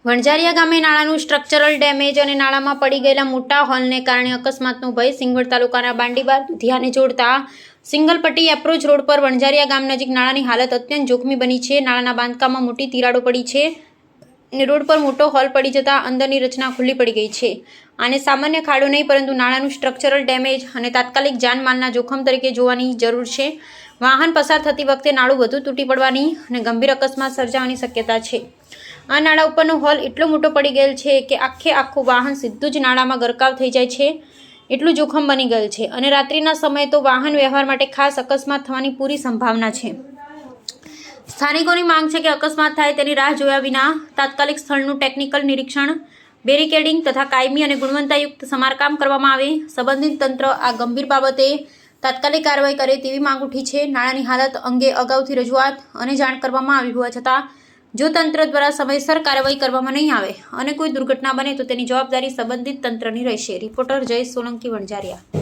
વણઝારિયા ગામે નાળાનું structural damage અને નાળામાં પડી ગયેલા મોટા હોલને કારણે અકસ્માતનો ભય સિંગવડ તાલુકાના બાંડીબાર દુધિયાને જોડતા સિંગલપટ્ટી એપ્રોચ રોડ પર વણઝારિયા ગામ નજીક નાળાની હાલત અત્યંત જોખમી બની છે। નાળાના બાંધકામમાં મોટી તિરાડો પડી છે અને રોડ પર મોટો હોલ પડી જતા અંદરની રચના ખુલ્લી પડી ગઈ છે। આને સામાન્ય ખાડો નહીં પરંતુ નાળાનું સ્ટ્રક્ચરલ ડેમેજ અને તાત્કાલિક જાનમાલના જોખમ તરીકે જોવાની જરૂર છે। વાહન પસાર થતી વખતે નાળું વધુ તૂટી પડવાની અને ગંભીર અકસ્માત સર્જાવાની શક્યતા છે। આ નાળા ઉપરનો હોલ એટલો મોટો પડી ગયેલ છે કે આખું વાહન સીધું જ નાળામાં ગરકાવ થઈ જાય છે, એટલું જોખમ બની ગયેલ છે અને રાત્રિના સમયે તો વાહન વ્યવહાર માટે ખાસ અકસ્માત થવાની પૂરી સંભાવના છે। સ્થાનિકોની માંગ છે કે અકસ્માત થાય તેની રાહ જોયા વિના તાત્કાલિક સ્થળનું ટેકનિકલ નિરીક્ષણ, બેરિકેડિંગ તથા કાયમી અને ગુણવત્તાયુક્ત સમારકામ કરવામાં આવે। સંબંધિત તંત્ર આ ગંભીર બાબતે તાત્કાલિક કાર્યવાહી કરે તેવી માંગ ઉઠી છે। નાળાની હાલત અંગે અગાઉથી રજૂઆત અને જાણ કરવામાં આવી હોવા છતાં જો તંત્ર દ્વારા સમયસર કાર્યવાહી કરવામાં નહીં આવે અને કોઈ દુર્ઘટના બને તો તેની જવાબદારી સંબંધિત તંત્રની રહેશે। રિપોર્ટર જય સોલંકી, વણઝારિયા।